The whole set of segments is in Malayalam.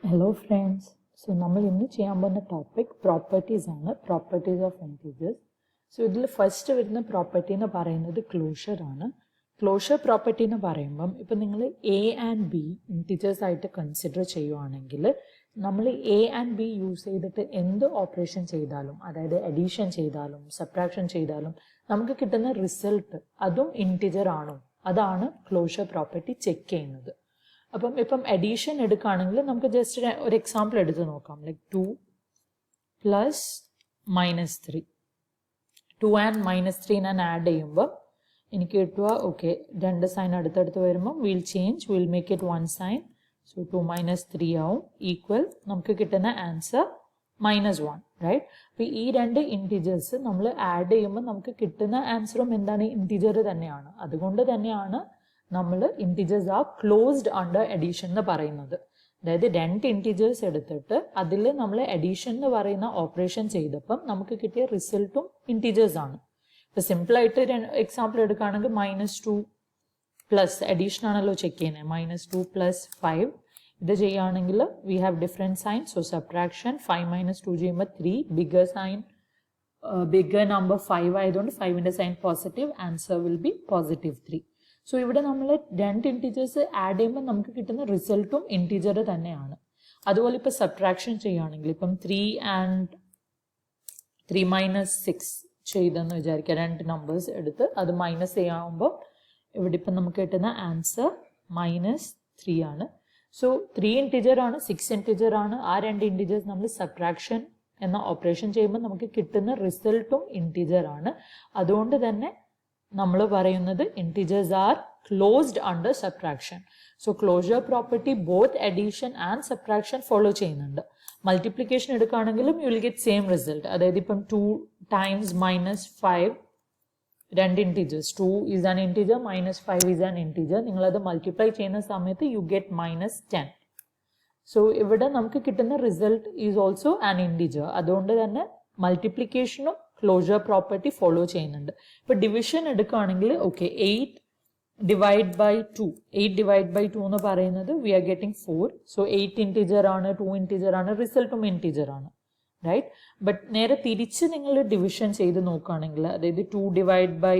Hello friends. So നമ്മൾ ഇന്ന് ചെയ്യാൻ പോകുന്ന ടോപ്പിക് പ്രോപ്പർട്ടീസ് ആണ്, പ്രോപ്പർട്ടീസ് ഓഫ് ഇൻറ്റീജേഴ്സ്. സോ ഇതിൽ ഫസ്റ്റ് വരുന്ന പ്രോപ്പർട്ടി എന്ന് പറയുന്നത് ക്ലോഷർ ആണ്. ക്ലോഷർ പ്രോപ്പർട്ടി എന്ന് പറയുമ്പം ഇപ്പം നിങ്ങൾ എ ആൻഡ് ബി ഇൻറ്റീജേഴ്സ് ആയിട്ട് കൺസിഡർ ചെയ്യുവാണെങ്കിൽ നമ്മൾ എ ആൻഡ് ബി യൂസ് ചെയ്തിട്ട് എന്ത് ഓപ്പറേഷൻ ചെയ്താലും, അതായത് അഡീഷൻ ചെയ്താലും സബ്ട്രാക്ഷൻ ചെയ്താലും നമുക്ക് കിട്ടുന്ന റിസൾട്ട് അതും ഇൻറ്റീജർ ആണോ, അതാണ് ക്ലോഷർ പ്രോപ്പർട്ടി ചെക്ക് ചെയ്യുന്നത്. അപ്പം ഇപ്പം അഡീഷൻ എടുക്കുകയാണെങ്കിൽ നമുക്ക് ജസ്റ്റ് ഒരു എക്സാമ്പിൾ എടുത്ത് നോക്കാം. ലൈക്ക് 2 പ്ലസ് -3, 2 ആൻഡ് -3 ഞാൻ ആഡ് ചെയ്യുമ്പോൾ എനിക്ക് കിട്ടുക, ഓക്കെ, രണ്ട് സൈൻ അടുത്തടുത്ത് വരുമ്പോൾ will make it 1 sign. So 2 - 3 ആവും ഈക്വൽ നമുക്ക് കിട്ടുന്ന ആൻസർ -1, റൈറ്റ്? അപ്പോൾ ഈ രണ്ട് ഇൻറ്റീജേഴ്സ് നമ്മൾ ആഡ് ചെയ്യുമ്പോൾ നമുക്ക് കിട്ടുന്ന ആൻസറും എന്താണ്, ഇൻറ്റീജർ തന്നെയാണ്. അതുകൊണ്ട് തന്നെയാണ് നമ്മൾ integers are closed under addition എന്ന് പറയുന്നത്. അതായത് രണ്ട് ഇൻറ്റീജേഴ്സ് എടുത്തിട്ട് അതിൽ നമ്മൾ അഡീഷൻ എന്ന് പറയുന്ന ഓപ്പറേഷൻ ചെയ്തപ്പം നമുക്ക് കിട്ടിയ റിസൾട്ടും ഇൻറ്റീജേഴ്സ് ആണ്. ഇപ്പം സിമ്പിളായിട്ട് എക്സാമ്പിൾ എടുക്കുകയാണെങ്കിൽ -2 പ്ലസ് അഡീഷൻ ആണല്ലോ ചെക്ക് ചെയ്യുന്നത്. -2 + 5 ഇത് ചെയ്യുകയാണെങ്കിൽ we have different sign. So subtraction 5 - 2 ചെയ്യുമ്പോൾ 3, ബിഗർ സൈൻ ബിഗർ നമ്പർ 5 ആയതുകൊണ്ട് 5ന്റെ sign positive, answer will be +3. So ഇവിടെ നമ്മൾ രണ്ട് ഇൻറ്റീജേഴ്സ് ആഡ് ചെയ്യുമ്പോൾ നമുക്ക് കിട്ടുന്ന റിസൾട്ടും ഇൻറ്റീജർ തന്നെയാണ്. അതുപോലെ ഇപ്പോൾ സബ്ട്രാക്ഷൻ ചെയ്യുകയാണെങ്കിൽ ഇപ്പം 3 and 3 - 6 ചെയ്തെന്ന് വിചാരിക്കുക, രണ്ട് നമ്പേഴ്സ് എടുത്ത് അത് മൈനസ് ചെയ്യാവുമ്പോൾ ഇവിടെ ഇപ്പം നമുക്ക് കിട്ടുന്ന ആൻസർ -3 ആണ്. സോ 3 ഇൻറ്റീജർ ആണ്, 6 ഇൻറ്റീജർ ആണ്. ആ രണ്ട് ഇൻറ്റീജേഴ്സ് നമ്മൾ സബ്ട്രാക്ഷൻ എന്ന ഓപ്പറേഷൻ ചെയ്യുമ്പോൾ നമുക്ക് കിട്ടുന്ന റിസൾട്ടും ഇൻറ്റീജർ ആണ്. അതുകൊണ്ട് തന്നെ നമ്മൾ പറയുന്നത് integers are closed under subtraction. So closure property both addition and subtraction follow ചെയ്യുന്നുണ്ട്. മൾട്ടിപ്ലിക്കേഷൻ എടുക്കുകയാണെങ്കിലും you will get same result. അതായത് ഇപ്പം 2 times -5 രണ്ട് integers, 2 is an integer, -5 is an integer. നിങ്ങളത് മൾട്ടിപ്ലൈ ചെയ്യുന്ന സമയത്ത് യു ഗെറ്റ് -10. സോ ഇവിടെ നമുക്ക് കിട്ടുന്ന result is also an integer. അതുകൊണ്ട് തന്നെ മൾട്ടിപ്ലിക്കേഷനും ക്ലോഷർ പ്രോപ്പർട്ടി ഫോളോ ചെയ്യുന്നുണ്ട്. ഇപ്പോൾ ഡിവിഷൻ എടുക്കുകയാണെങ്കിൽ ഓക്കെ, 8 ഡിവൈഡ് ബൈ 2 എന്ന് പറയുന്നത് we are getting 4. So 8 integer ആണ്, 2 ഇൻറ്റീജർ ആണ്, റിസൾട്ടും ഇൻറ്റീജർ ആണ്, റൈറ്റ്? ബട്ട് നേരെ തിരിച്ച് നിങ്ങൾ ഡിവിഷൻ ചെയ്ത് നോക്കുകയാണെങ്കിൽ, അതായത് 2 ഡിവൈഡ് ബൈ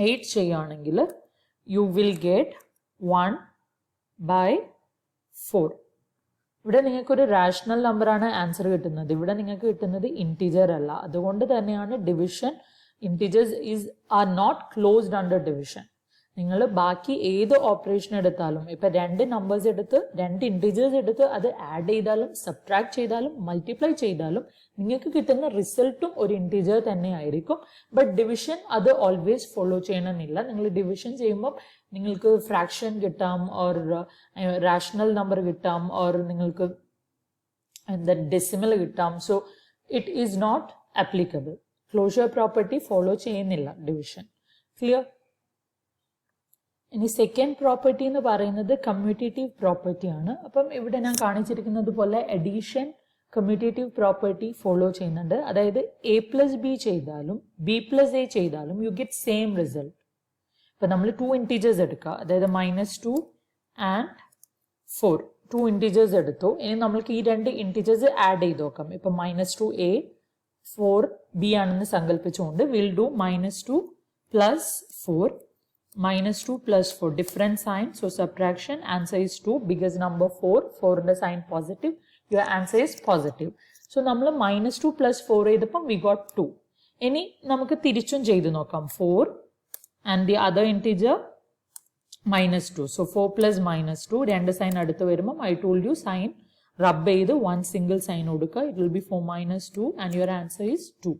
8 ചെയ്യുകയാണെങ്കിൽ യു വിൽ ഗെറ്റ് 1/4. ഇവിടെ നിങ്ങൾക്കൊരു റാഷണൽ നമ്പറാണ് ആൻസർ കിട്ടുന്നത്. ഇവിടെ നിങ്ങൾക്ക് കിട്ടുന്നത് ഇൻറ്റീജർ അല്ല. അതുകൊണ്ട് തന്നെയാണ് division, integers are not closed under division. നിങ്ങൾ ബാക്കി ഏത് ഓപ്പറേഷൻ എടുത്താലും, ഇപ്പം രണ്ട് നമ്പേഴ്സ് എടുത്ത് രണ്ട് ഇൻറ്റീജേഴ്സ് എടുത്ത് അത് ആഡ് ചെയ്താലും സബ്ട്രാക്ട് ചെയ്താലും മൾട്ടിപ്ലൈ ചെയ്താലും നിങ്ങൾക്ക് കിട്ടുന്ന റിസൾട്ടും ഒരു ഇൻറ്റീജർ തന്നെ ആയിരിക്കും. ബട്ട് ഡിവിഷൻ അത് ഓൾവേസ് ഫോളോ ചെയ്യണമെന്നില്ല. നിങ്ങൾ ഡിവിഷൻ ചെയ്യുമ്പോൾ നിങ്ങൾക്ക് ഫ്രാക്ഷൻ കിട്ടാം, ഓർ റാഷണൽ നമ്പർ കിട്ടാം, ഓർ നിങ്ങൾക്ക് എന്താ ഡെസിമൽ കിട്ടാം. So it is not applicable. Closure property follow ചെയ്യുന്നില്ല ഡിവിഷൻ. ക്ലിയർ? ഇനി സെക്കൻഡ് പ്രോപ്പർട്ടി എന്ന് പറയുന്നത് കമ്മ്യൂട്ടേറ്റീവ് പ്രോപ്പർട്ടി ആണ്. അപ്പം ഇവിടെ ഞാൻ കാണിച്ചിരിക്കുന്നത് പോലെ അഡീഷൻ കമ്മ്യൂട്ടേറ്റീവ് പ്രോപ്പർട്ടി ഫോളോ ചെയ്യുന്നുണ്ട്. അതായത് a+b ചെയ്താലും b+a ചെയ്താലും യു ഗെറ്റ് സെയിം റിസൾട്ട്. ഇപ്പം നമ്മൾ 2 ഇൻറ്റീജേഴ്സ് എടുക്കുക, അതായത് -2 and 4, 2 ഇൻറ്റീജേഴ്സ് എടുത്തു. ഇനി നമ്മൾക്ക് ഈ രണ്ട് ഇൻറ്റീജേഴ്സ് ആഡ് ചെയ്ത് നോക്കാം. ഇപ്പം -2a 4b ആണെന്ന് സങ്കല്പിച്ചുകൊണ്ട് will do -2 + 4, -2 + 4, different sign. So subtraction, answer is 2, biggest number 4, 4ന്റെ sign positive, your answer is positive. So നമ്മൾ -2 + 4 ചെയ്തപ്പം we got 2. ഇനി നമുക്ക് തിരിച്ചും ചെയ്ത് നോക്കാം. 4 and the other integer -2. So 4 + -2, രണ്ട് സൈൻ അടുത്ത് വരുമ്പം I told you sign റബ്ബ് ചെയ്ത് 1 സിംഗിൾ സൈൻ കൊടുക്കുക. It will be 4 - 2 and your answer is 2.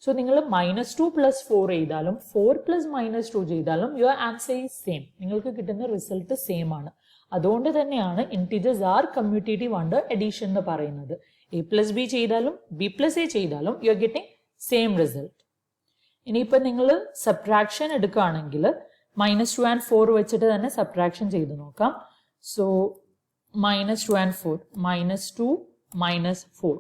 So നിങ്ങൾ -2 + 4 ചെയ്താലും 4 + -2 ചെയ്താലും യുവർ ആൻസർ ഈസ് സെയിം. നിങ്ങൾക്ക് കിട്ടുന്ന റിസൾട്ട് സെയിം ആണ്. അതുകൊണ്ട് തന്നെയാണ് integers are commutative under addition എന്ന് പറയുന്നത്. a+b ചെയ്താലും b+a ചെയ്താലും you are getting same result. ഇനിയിപ്പോൾ നിങ്ങൾ സബ്ട്രാക്ഷൻ എടുക്കുകയാണെങ്കിൽ -2 and 4 വെച്ചിട്ട് തന്നെ സബ്ട്രാക്ഷൻ ചെയ്ത് നോക്കാം. So -2 and 4, -2 - 4.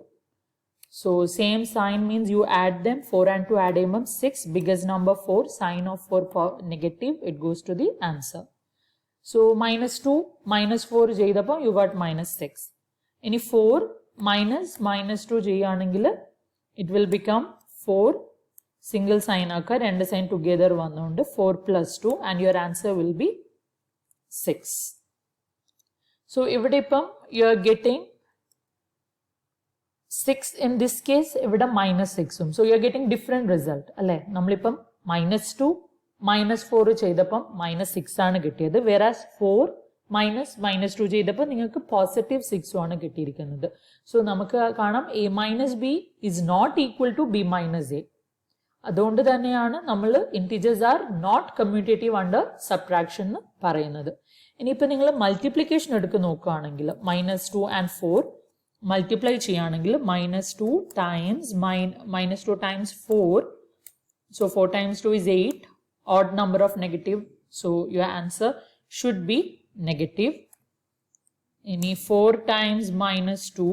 So same sign means you add them. 4 and 2 add them 6. Biggest number 4. Sign of 4 negative. It goes to the answer. So -2 - 4 ചെയ്തപ്പോൾ you got -6. ഇനി 4 minus minus 2 ചെയ്യുകയാണെങ്കിൽ it will become 4 single sign ആക്കുക, രണ്ട് sign together വന്നുകൊണ്ട് 4 plus 2 and your answer will be 6. So ഇവിടെ ഇപ്പം you are getting 6 in this case, ഇവിടെ minus 6 so you are getting different result അല്ലേ. നമ്മളിപ്പം minus 2 minus 4 ചെയ്തപ്പം minus 6 ആണ് കിട്ടിയത്, whereas 4 minus 2 ചെയ്തപ്പോൾ നിങ്ങൾക്ക് പോസിറ്റീവ് 6 ആണ് കിട്ടിയിരിക്കുന്നത്. സോ നമുക്ക് കാണാം a minus b is not equal to b minus a. അതുകൊണ്ട് തന്നെയാണ് നമ്മൾ integers are not commutative under subtraction എന്ന് പറയുന്നത്. ഇനിയിപ്പോൾ നിങ്ങൾ മൾട്ടിപ്ലിക്കേഷൻ എടുത്ത് നോക്കുകയാണെങ്കിൽ -2 and 4 മൾട്ടിപ്ലൈ ചെയ്യുകയാണെങ്കിൽ -2 times 4, so 4 times 2 is 8, odd number of negative, so your answer should be negative. Any 4 times -2,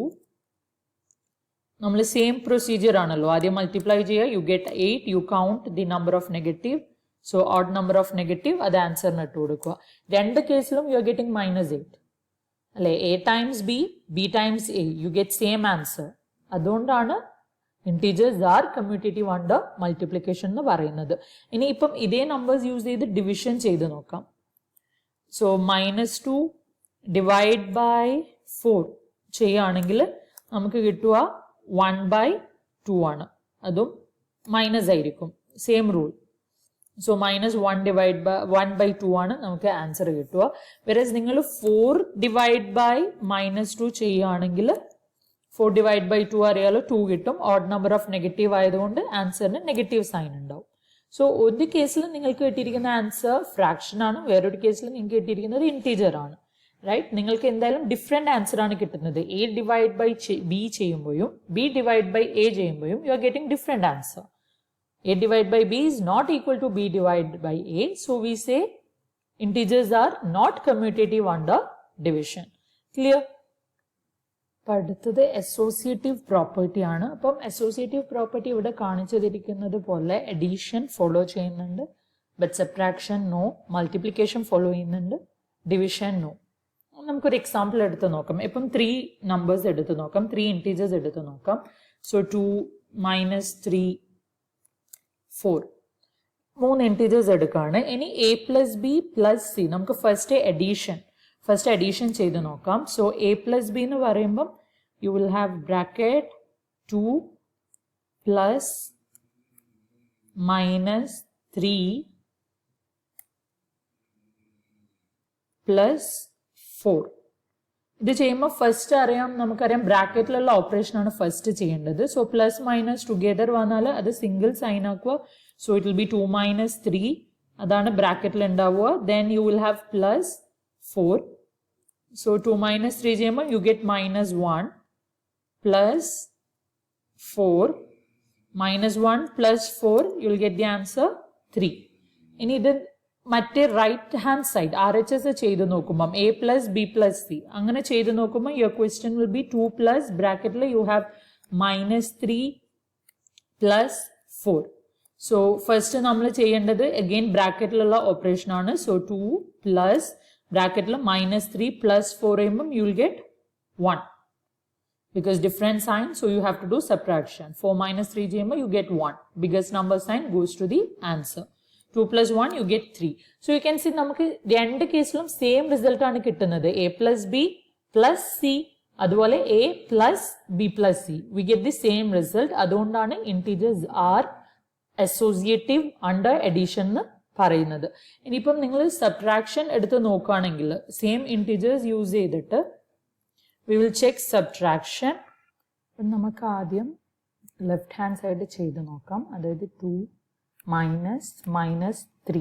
നമ്മൾ സെയിം പ്രൊസീജിയർ ആണല്ലോ, ആദ്യം മൾട്ടിപ്ലൈ ചെയ്യുക, you get 8, you count the number of negative, so odd number of negative, അത് ആൻസറിന് ഇട്ട് കൊടുക്കുക. രണ്ട് കേസിലും you are getting -8 അല്ലെ. a times b, b times a, you get same answer. അതുകൊണ്ടാണ് integers are commutative under multiplication എന്ന് പറയുന്നത്. ഇനി ഇപ്പം ഇതേ നമ്പേഴ്സ് യൂസ് ചെയ്ത് ഡിവിഷൻ ചെയ്ത് നോക്കാം. സോ -2 ഡിവൈഡ് ബൈ 4 ചെയ്യുകയാണെങ്കിൽ നമുക്ക് കിട്ടുക 1/2 ആണ്, അതും മൈനസ് ആയിരിക്കും, സെയിം റൂൾ. സോ -1/2 ആണ് നമുക്ക് ആൻസർ കിട്ടുക. വെറസ് നിങ്ങൾ 4 ഡിവൈഡ് ബൈ -2 ചെയ്യുകയാണെങ്കിൽ 4 ഡിവൈഡ് ബൈ 2 അറിയാലോ, 2 കിട്ടും. ഓഡ് നമ്പർ ഓഫ് നെഗറ്റീവ് ആയതുകൊണ്ട് ആൻസറിന് നെഗറ്റീവ് സൈൻ ഉണ്ടാവും. സോ ഒരു കേസിൽ നിങ്ങൾക്ക് കിട്ടിയിരിക്കുന്ന ആൻസർ ഫ്രാക്ഷൻ ആണ്, വേറൊരു കേസിൽ നിങ്ങൾക്ക് കിട്ടിയിരിക്കുന്നത് ഇന്റീജർ ആണ്, റൈറ്റ്. നിങ്ങൾക്ക് എന്തായാലും ഡിഫറെന്റ് ആൻസർ ആണ് കിട്ടുന്നത്. a ഡിവൈഡ് ബൈ b ചെയ്യുമ്പോഴും b ഡിവൈഡ് ബൈ a ചെയ്യുമ്പോഴും U are getting different answer. a divided by b is not equal to b divided by a, so we say integers are not commutative under division. Clear? അടുത്തത് അസോസിയേറ്റീവ് പ്രോപ്പർട്ടി ആണ്. അപ്പം അസോസിയേറ്റീവ് പ്രോപ്പർട്ടി ഇവിടെ കാണിച്ചിരിക്കുന്നത് പോലെ എഡീഷൻ ഫോളോ ചെയ്യുന്നുണ്ട്, but subtraction no, multiplication follow ചെയ്യുന്നുണ്ട്, ഡിവിഷൻ നോ. നമുക്കൊരു എക്സാമ്പിൾ എടുത്ത് നോക്കാം. ഇപ്പം 3 നമ്പേഴ്സ് എടുത്ത് നോക്കാം, 3 ഇന്റീജേഴ്സ് എടുത്ത് നോക്കാം. സോ 2 - 3 4, 3 ഇന്റീജേഴ്സ് എടുക്കുകയാണ്. ഇനി a plus b plus c, നമുക്ക് ഫസ്റ്റ് അഡീഷൻ ചെയ്ത് നോക്കാം. സോ a plus b എന്ന് പറയുമ്പം you will have bracket 2 plus -3 plus 4. ഇത് ചെയ്യുമ്പോൾ ഫസ്റ്റ് അറിയാം, നമുക്കറിയാം ബ്രാക്കറ്റിലുള്ള ഓപ്പറേഷൻ ആണ് ഫസ്റ്റ് ചെയ്യേണ്ടത്. സോ പ്ലസ് മൈനസ് ടുഗെദർ വന്നാൽ അത് സിംഗിൾ സൈൻ ആക്കുക. സോ ഇറ്റ് വിൽ ബി 2 - 3, അതാണ് ബ്രാക്കറ്റിൽ ഉണ്ടാവുക. Then you will have plus 4. So 2 - 3 ചെയ്യുമ്പോൾ you get -1 plus 4, -1 plus 4, U will get the answer 3. ഇനി ഇത് മറ്റേ റൈറ്റ് ഹാൻഡ് സൈഡ് RHS ചെയ്ത് നോക്കുമ്പം a plus b plus c അങ്ങനെ ചെയ്ത് നോക്കുമ്പോൾ your question will be 2 plus ബ്രാക്കറ്റിൽ you have -3 plus 4. So first നമ്മൾ ചെയ്യേണ്ടത് അഗെയിൻ ബ്രാക്കറ്റിലുള്ള ഓപ്പറേഷൻ ആണ്. സോ 2 പ്ലസ് ബ്രാക്കറ്റിൽ -3 പ്ലസ് 4 ചെയ്യുമ്പം you will get 1 because different sign, so you have to do subtraction. 4 - 3 ചെയ്യുമ്പോൾ you get 1, biggest number sign goes to the answer. 2 plus 1 you get 3. So you can see നമുക്ക് രണ്ട് കേസിലും സെയിം റിസൾട്ട് ആണ് കിട്ടുന്നത്. a plus b plus c, അതുപോലെ a plus b plus c, we get the same result. അതുകൊണ്ടാണ് integers are associative under addition എന്ന് പറയുന്നത്. ഇനിയിപ്പം നിങ്ങൾ സബ്ട്രാക്ഷൻ എടുത്ത് നോക്കുകയാണെങ്കിൽ സെയിം integers യൂസ് ചെയ്തിട്ട് we will check subtraction. നമുക്ക് ആദ്യം ലെഫ്റ്റ് ഹാൻഡ് സൈഡ് ചെയ്ത് നോക്കാം. അതായത് 2 -3,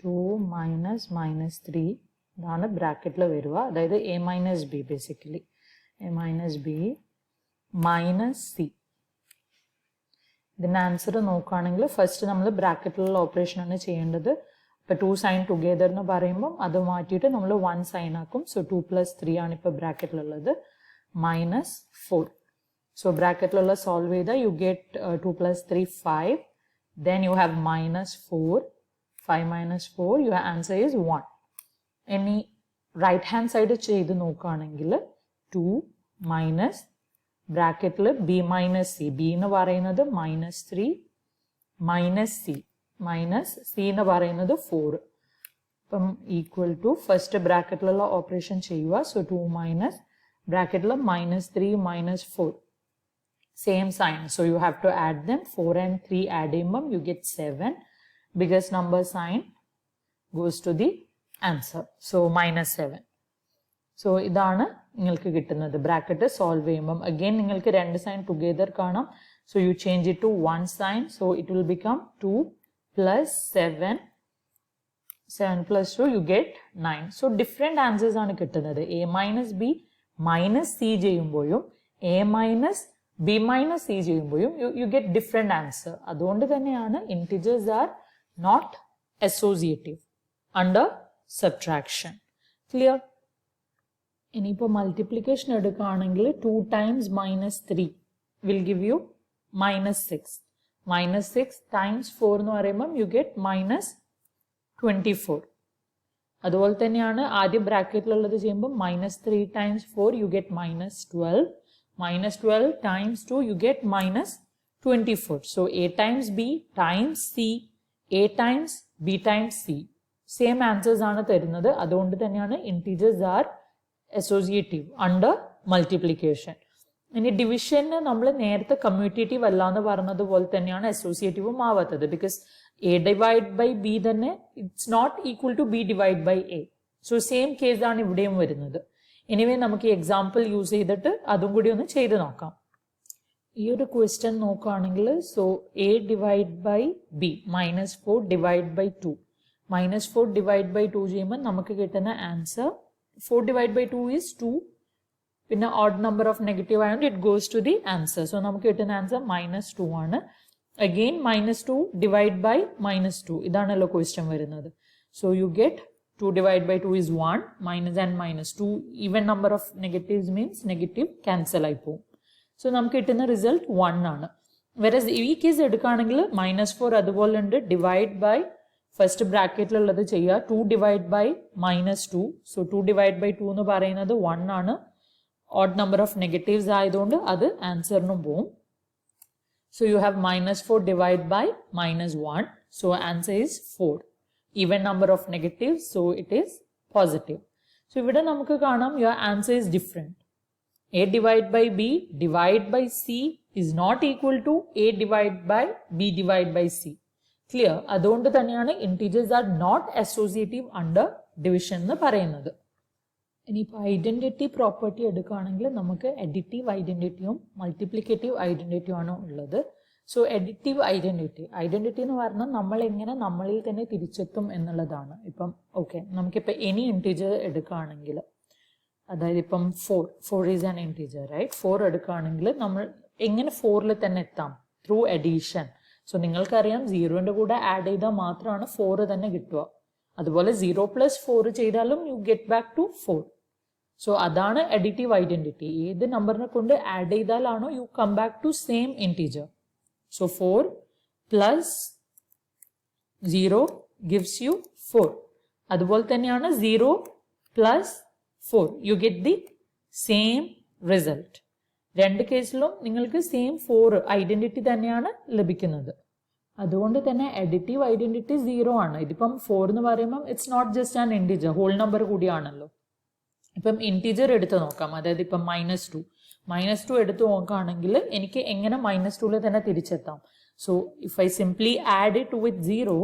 2 -3 ഇതാണ് ബ്രാക്കറ്റിൽ വരിക. അതായത് a minus b, basically a minus b minus c. ഇതിൻ്റെ ആൻസർ നോക്കുകയാണെങ്കിൽ ഫസ്റ്റ് നമ്മൾ ബ്രാക്കറ്റിലുള്ള ഓപ്പറേഷൻ ആണ് ചെയ്യേണ്ടത്. ഇപ്പോൾ 2 സൈൻ ടുഗെദർ എന്ന് പറയുമ്പം അത് മാറ്റിയിട്ട് നമ്മൾ 1 സൈൻ ആക്കും. സോ 2 + 3 ആണ് ഇപ്പോൾ ബ്രാക്കറ്റിലുള്ളത്, -4. സോ ബ്രാക്കറ്റിലുള്ള സോൾവ് ചെയ്താൽ you get 2 + 3 5. Then you have -4, 5 - 4, your answer is 1. Any right hand side ചെയ്ത് നോക്കുകയാണെങ്കിൽ 2 minus bracket b minus c. b എന്ന് പറയുന്നത് minus 3 minus c minus c എന്ന് പറയുന്നത് 4. അപ്പം equal to first ബ്രാക്കറ്റിലുള്ള ഓപ്പറേഷൻ ചെയ്യുക. So 2 minus bracket minus 3 minus 4. Same sign. So you have to add them. 4 and 3 add them, you get 7. Biggest number sign goes to the answer. So minus 7. So ഇതാണ് നിങ്ങൾക്ക് കിട്ടുന്നത്. ബ്രാക്കറ്റ് സോൾവ് ചെയ്യുമ്പം again നിങ്ങൾക്ക് രണ്ട് സൈൻ ടുഗെദർ കാണാം. So you change it to one sign. So it will become 2 plus 7. 7 plus 2 you get 9. So different answers ആണ് കിട്ടുന്നത്. A minus B minus C ചെയ്യുമ്പോഴും A minus B minus C ചെയ്യുമ്പോഴും you get different answer. അതുകൊണ്ട് തന്നെയാണ് integers are not associative under subtraction. Clear? ഇനിയിപ്പോൾ മൾട്ടിപ്ലിക്കേഷൻ എടുക്കുകയാണെങ്കിൽ 2 times minus 3 will give you minus 6. Minus 6 times 4 എന്ന് പറയുമ്പം you get minus 24. അതുപോലെ തന്നെയാണ് ആദ്യം ബ്രാക്കറ്റിലുള്ളത് ചെയ്യുമ്പോൾ minus 3 times 4 you get minus 12. Minus 12 times 2 you get minus 24. So A times B times C, A times B times C. Same answers ആണ് തരുന്നത്. അതുകൊണ്ട് തന്നെയാണ് integers are associative under multiplication. ഇനി ഡിവിഷന് നമ്മൾ നേരത്തെ കമ്മ്യൂട്ടേറ്റീവ് അല്ല എന്ന് പറഞ്ഞതുപോലെ തന്നെയാണ് അസോസിയേറ്റീവും ആവാത്തത്. Because A divide by B തന്നെ it's not equal to B divide by A. So same കേസാണ് ഇവിടെയും വരുന്നത്. എനിവേ നമുക്ക് ഈ എക്സാമ്പിൾ യൂസ് ചെയ്തിട്ട് അതും കൂടി ഒന്ന് ചെയ്ത് നോക്കാം. ഈ ഒരു ക്വസ്റ്റ്യൻ നോക്കുകയാണെങ്കിൽ so a divide by b minus 4 divide by 2. Minus 4 divide by 2 ചെയ്യുമ്പോൾ നമുക്ക് കിട്ടുന്ന ആൻസർ 4 divided by 2 is 2. പിന്നെ odd number of negative ആയതുകൊണ്ട് it goes to the answer. So നമുക്ക് കിട്ടുന്ന ആൻസർ minus 2 ആണ്. Again minus 2 divide by minus 2. ഇതാണല്ലോ ക്വസ്റ്റ്യൻ വരുന്നത്. So you get 2 divided by 2 is 1. Minus and minus 2. Even number of negatives means negative cancel ആയി പോകും. So നമുക്ക് കിട്ടുന്ന റിസൾട്ട് 1 ആണ്. Whereas ഈ കേസ് എടുക്കുകയാണെങ്കിൽ minus 4 അതുപോലെ ഉണ്ട് divide by ഫസ്റ്റ് ബ്രാക്കറ്റിലുള്ളത് ചെയ്യുക 2 divide by minus 2. So 2 divide by 2 എന്ന് പറയുന്നത് 1 ആണ്. ഓഡ് നമ്പർ ഓഫ് നെഗറ്റീവ്സ് ആയതുകൊണ്ട് അത് ആൻസറിനും പോവും. So you have minus 4 divide by minus 1. So answer is 4. Even number of negative so it is positive. So ഇവിടെ നമുക്ക് കാണാം your answer is different. A divide by b divide by c is not equal to a divide by b divide by c. Clear? അതുകൊണ്ട് തന്നെയാണ് integers are not associative under division എന്ന് പറയുന്നത്. ഇനിയിപ്പോൾ ഐഡന്റിറ്റി പ്രോപ്പർട്ടി എടുക്കുകയാണെങ്കിൽ നമുക്ക് അഡിറ്റീവ് ഐഡന്റിറ്റിയും മൾട്ടിപ്ലിക്കേറ്റീവ് ഐഡന്റിറ്റിയും ആണ് ഉള്ളത്. സോ അഡിറ്റീവ് ഐഡന്റിറ്റി എന്ന് പറഞ്ഞാൽ നമ്മൾ എങ്ങനെ നമ്മളിൽ തന്നെ തിരിച്ചെത്തും എന്നുള്ളതാണ്. ഇപ്പം ഓക്കെ നമുക്കിപ്പോൾ എനി ഇൻറ്റീജർ എടുക്കുകയാണെങ്കിൽ അതായത് ഇപ്പം 4 ഈസ് ആൻ ഇൻറ്റീജർ റൈറ്റ്. 4 എടുക്കുകയാണെങ്കിൽ നമ്മൾ എങ്ങനെ 4ൽ തന്നെ എത്താം? Through addition. സോ നിങ്ങൾക്കറിയാം 0ന്റെ കൂടെ ആഡ് ചെയ്താൽ മാത്രമാണ് 4 തന്നെ കിട്ടുക. അതുപോലെ 0 പ്ലസ് 4 ചെയ്താലും you get back to 4. So അതാണ് അഡിറ്റീവ് ഐഡന്റിറ്റി. ഏത് നമ്പറിനെ കൊണ്ട് ആഡ് ചെയ്താലാണോ you come back to same integer. So 4 plus 0 gives you 4. അതുപോലെ തന്നെയാണ് 0 plus 4 you get the same result. രണ്ട് കേസിലും നിങ്ങൾക്ക് സെയിം 4 ഐഡന്റിറ്റി തന്നെയാണ് ലഭിക്കുന്നത്. അതുകൊണ്ട് തന്നെ അഡിറ്റീവ് ഐഡന്റിറ്റി 0 ആണ്. ഇതിപ്പം 4 എന്ന് പറയുമ്പം it's not just an integer, whole number കൂടിയാണല്ലോ. ഇപ്പം ഇൻറ്റീജർ എടുത്ത് നോക്കാം. അതായത് ഇപ്പം മൈനസ് 2 എടുത്ത് നോക്കുകയാണെങ്കിൽ എനിക്ക് എങ്ങനെ മൈനസ് 2ൽ തന്നെ തിരിച്ചെത്താം? So if I simply add it with 0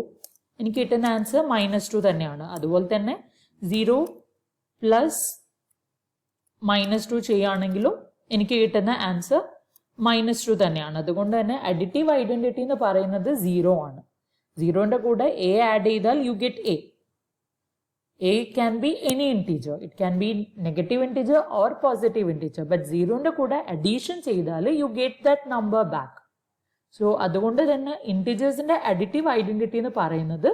എനിക്ക് കിട്ടുന്ന ആൻസർ -2 തന്നെയാണ്. അതുപോലെ തന്നെ 0 പ്ലസ് -2 ചെയ്യുകയാണെങ്കിലും എനിക്ക് കിട്ടുന്ന ആൻസർ -2 തന്നെയാണ്. അതുകൊണ്ട് തന്നെ അഡിറ്റീവ് ഐഡന്റിറ്റി എന്ന് പറയുന്നത് 0 ആണ്. 0ന്റെ കൂടെ എ ആഡ് ചെയ്താൽ you get A. A can be any integer. It can be negative integer or positive integer. But 0ന്റെ കൂടെ അഡീഷൻ ചെയ്താൽ you get that number back. So അതുകൊണ്ട് തന്നെ ഇൻറ്റീജേഴ്സിന്റെ അഡിറ്റീവ് ഐഡന്റിറ്റി എന്ന് പറയുന്നത്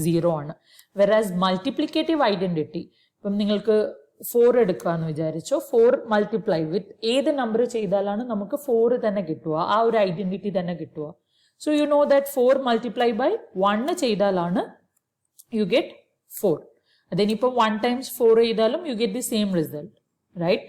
0 ആണ്. വെറാസ് മൾട്ടിപ്ലിക്കേറ്റീവ് ഐഡന്റിറ്റി ഇപ്പം നിങ്ങൾക്ക് 4 എടുക്കാന്ന് വിചാരിച്ചോ, 4 മൾട്ടിപ്ലൈ വിത്ത് ഏത് നമ്പർ ചെയ്താലാണ് നമുക്ക് 4 തന്നെ കിട്ടുക, ആ ഒരു ഐഡന്റിറ്റി തന്നെ കിട്ടുക. So you know that 4 multiply by 1 ചെയ്താലാണ് യു ഗെറ്റ് 4. അതിനിപ്പോൾ 1 times 4 ചെയ്താലും you get the same result right.